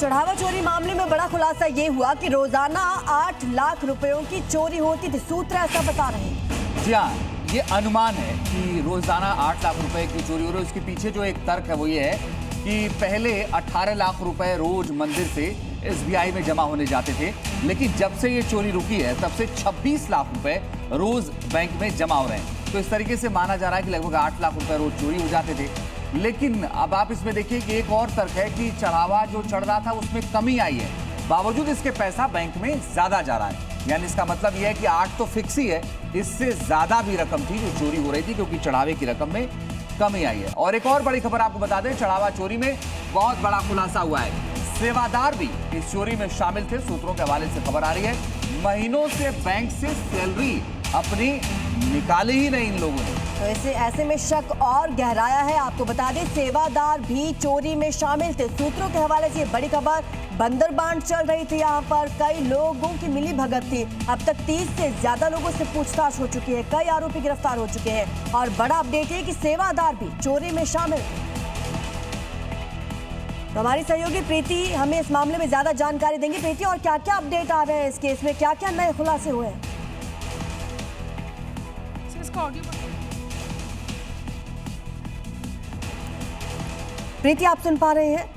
चढ़ावा चोरी मामले में बड़ा खुलासा ये हुआ कि रोजाना 8 लाख रुपयों की चोरी होती थी। सूत्र ऐसा बता रहे हैं। जी हाँ, ये अनुमान है कि रोजाना 8 लाख रुपए की चोरी हो रही है। उसके पीछे जो एक तर्क है वो ये है कि पहले 18 लाख रुपए रोज मंदिर से एसबीआई में जमा होने जाते थे, लेकिन जब से ये चोरी रुकी है तब से 26 लाख रुपए रोज बैंक में जमा हो रहे हैं। तो इस तरीके से माना जा रहा है कि लगभग 8 लाख रुपए रोज चोरी हो जाते थे। लेकिन अब आप इसमें देखिए कि एक और तर्क है कि चढ़ावा जो चढ़ रहा था उसमें कमी आई है, बावजूद इसके पैसा बैंक में ज्यादा जा रहा है। यानी इसका मतलब यह है कि 8 तो फिक्स ही है, इससे ज्यादा भी रकम थी जो चोरी हो रही थी, क्योंकि चढ़ावे की रकम में कमी आई है। और एक और बड़ी खबर आपको बता दें, चढ़ावा चोरी में बहुत बड़ा खुलासा हुआ है। सेवादार भी इस चोरी में शामिल थे। सूत्रों के हवाले से खबर आ रही है, महीनों से बैंक से सैलरी अपनी निकाली ही नहीं इन लोगों ने। तो ऐसे में शक और गहराया है। आपको बता दें, सेवादार भी चोरी में शामिल थे। सूत्रों के हवाले से बड़ी खबर, बंदरबांट चल रही थी। यहाँ पर कई लोगों की मिली भगत थी। अब तक 30 से ज्यादा लोगों से पूछताछ हो चुकी है, कई आरोपी गिरफ्तार हो चुके हैं। और बड़ा अपडेट है कि सेवादार भी चोरी में शामिल। तो हमारी सहयोगी प्रीति हमें इस मामले में ज्यादा जानकारी देंगी। प्रीति, और क्या क्या अपडेट आ रहे हैं इस केस में, क्या क्या नए खुलासे हुए हैं? प्रीति, आप सुन पा रहे हैं?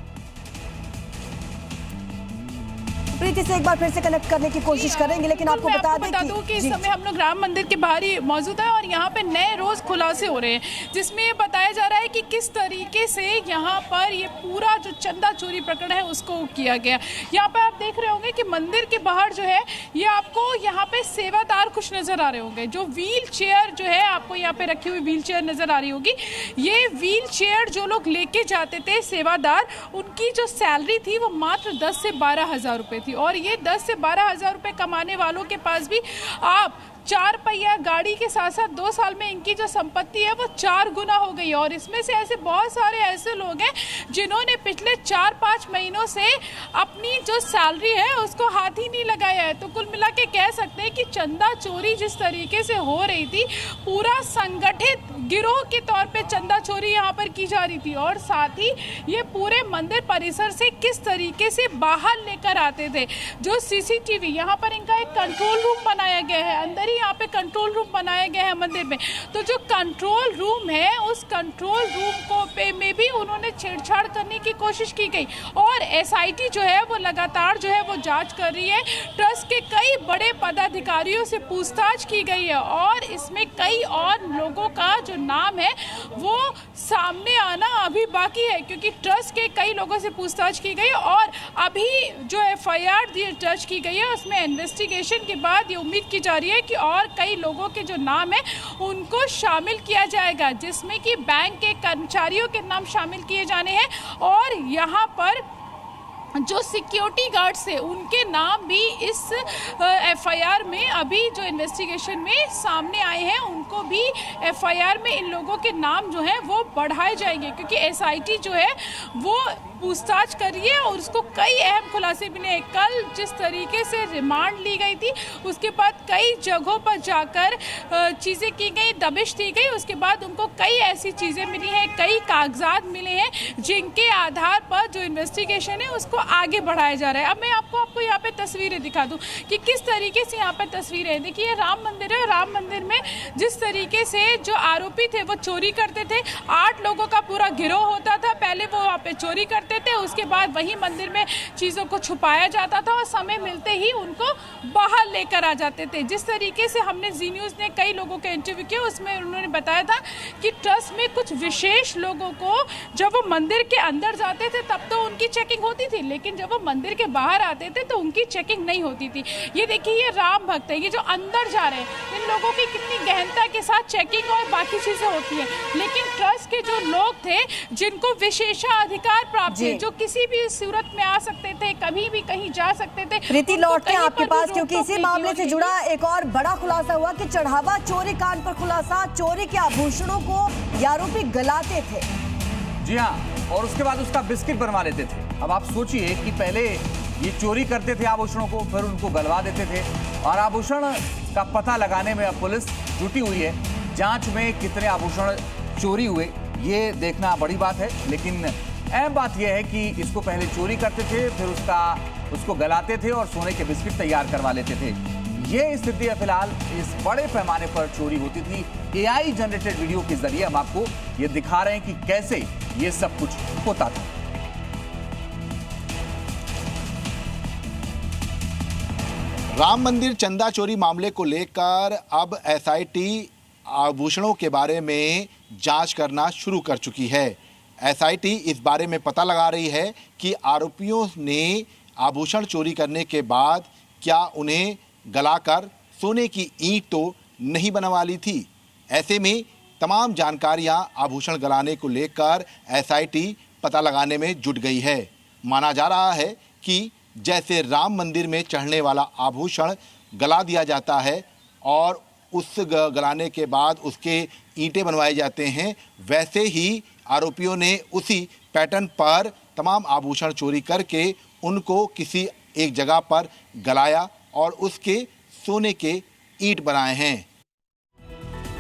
प्रीति से एक बार फिर से कनेक्ट करने की कोशिश करेंगे, लेकिन आपको बता दूं कि इस समय हम लोग राम मंदिर के बाहर ही मौजूद है और यहाँ पे नए रोज खुलासे हो रहे हैं, जिसमें ये बताया जा रहा है कि किस तरीके से यहाँ पर ये पूरा जो चंदा चोरी प्रकरण है उसको किया गया। यहाँ पर आप देख रहे होंगे कि मंदिर के बाहर जो है ये आपको यहाँ पे सेवादार कुछ नजर आ रहे होंगे। जो व्हील चेयर जो है आपको यहाँ पे रखी हुई व्हील चेयर नजर आ रही होगी, ये व्हील चेयर जो लोग लेके जाते थे सेवादार, उनकी जो सैलरी थी वो मात्र 10 से 12 हजार रुपए थी। और ये 10 से 12 हजार रुपए कमाने वालों के पास भी आप 4 पहिया गाड़ी के साथ साथ 2 साल में इनकी जो संपत्ति है वो 4 गुना हो गई। और इसमें से ऐसे बहुत सारे ऐसे लोग हैं जिन्होंने पिछले 4-5 महीनों से अपनी जो सैलरी है उसको हाथ ही नहीं लगाया है। तो कुल मिला के कह सकते हैं कि चंदा चोरी जिस तरीके से हो रही थी, पूरा संगठित गिरोह के तौर पे चंदा चोरी यहाँ पर की जा रही थी। और साथ ही ये पूरे मंदिर परिसर से किस तरीके से बाहर लेकर आते थे। जो सीसीटीवी यहाँ पर इनका एक कंट्रोल रूम बनाया गया है, अंदर यहाँ पे कंट्रोल रूम बनाया गया है मंदिर में। तो जो कंट्रोल रूम है उस कंट्रोल रूम को पे में भी उन्होंने छेड़छाड़ करने की कोशिश की गई। और एसआईटी जो है वो लगातार जो है वो जांच कर रही है। ट्रस्ट के कई बड़े पदाधिकारियों से पूछताछ की गई है और इसमें कई और लोगों का जो नाम है वो सामने आना अभी बाकी है, क्योंकि ट्रस्ट के कई लोगों से पूछताछ की गई और अभी जो एफआईआर दर्ज की गई है उसमें इन्वेस्टिगेशन के बाद ये उम्मीद की जा रही है कि और कई लोगों के जो नाम है उनको शामिल किया जाएगा, जिसमें कि बैंक के कर्मचारियों के नाम शामिल किए जाने हैं। और यहाँ पर जो सिक्योरिटी गार्ड्स थे उनके नाम भी इस एफआईआर में अभी जो इन्वेस्टिगेशन में सामने आए हैं, उनको भी एफआईआर में इन लोगों के नाम जो है वो बढ़ाए जाएंगे, क्योंकि एसआईटी जो है वो पूछताछ कर रही है और उसको कई अहम खुलासे मिले हैं। कल जिस तरीके से रिमांड ली गई थी, उसके बाद कई जगहों पर जाकर चीज़ें की गई, दबिश दी गई, उसके बाद उनको कई ऐसी चीज़ें मिली हैं, कई कागजात मिले हैं जिनके आधार पर जो इन्वेस्टिगेशन है उसको आगे बढ़ाया जा रहा है। अब मैं आपको यहाँ पे तस्वीरें दिखा दूँ कि किस तरीके से यहाँ पर तस्वीरें हैं। देखिए, राम मंदिर है, राम मंदिर में जिस तरीके से जो आरोपी थे वो चोरी करते थे। 8 लोगों का पूरा गिरोह होता था। पहले वो वहाँ पे चोरी करते थे, उसके बाद वही मंदिर में चीजों को छुपाया जाता था और समय मिलते ही उनको बाहर लेकर आ जाते थे। जिस तरीके से हमने जी न्यूज़ ने कई लोगों के इंटरव्यू किया, उसमें उन्होंने बताया था कि ट्रस्ट में कुछ विशेष लोगों को जब वो मंदिर के अंदर जाते थे तब तो उनकी चेकिंग होती थी, लेकिन जब वो मंदिर के बाहर आते थे तो उनकी चेकिंग नहीं होती थी। ये देखिए, ये राम भक्त है, ये जो अंदर जा रहे हैं, इन लोगों की कितनी गहनता के साथ चेकिंग और बाकी चीजें होती है। लेकिन ट्रस्ट के जो लोग थे जिनको विशेषाधिकार प्राप्त थे, जो किसी भी सूरत में आ सकते थे, कभी भी कहीं जा सकते थे। प्रीति, लौटते हैं आपके पास, क्योंकि इसी मामले से जुड़ा एक और बड़ा खुलासा हुआ कि चढ़ावा चोरी कांड पर खुलासा, चोरी के आभूषणों को ये आरोपी गलाते थे। जी हाँ, और उसके बाद उसका बिस्किट बनवा लेते थे। अब आप सोचिए कि पहले ये चोरी करते थे आभूषणों को, फिर उनको गलवा देते थे, और आभूषण का पता लगाने में अब पुलिस जुटी हुई है। जांच में कितने आभूषण चोरी हुए ये देखना बड़ी बात है, लेकिन अहम बात यह है कि इसको पहले चोरी करते थे, फिर उसको गलाते थे और सोने के बिस्किट तैयार करवा लेते थे। ये स्थिति है फिलहाल, इस बड़े पैमाने पर चोरी होती थी। एआई जनरेटेड वीडियो के जरिए हम आपको ये दिखा रहे हैं कि कैसे ये सब कुछ होता था। राम मंदिर चंदा चोरी मामले को लेकर अब एसआईटी आभूषणों के बारे में जांच करना शुरू कर चुकी है। एसआईटी इस बारे में पता लगा रही है कि आरोपियों ने आभूषण चोरी करने के बाद क्या उन्हें गलाकर सोने की ईंट तो नहीं बनवा ली थी। ऐसे में तमाम जानकारियां आभूषण गलाने को लेकर एसआईटी पता लगाने में जुट गई है। माना जा रहा है कि जैसे राम मंदिर में चढ़ने वाला आभूषण गला दिया जाता है और उस गलाने के बाद उसके ईंटें बनवाए जाते हैं, वैसे ही आरोपियों ने उसी पैटर्न पर तमाम आभूषण चोरी करके उनको किसी एक जगह पर गलाया और उसके सोने के ईंट बनाए हैं।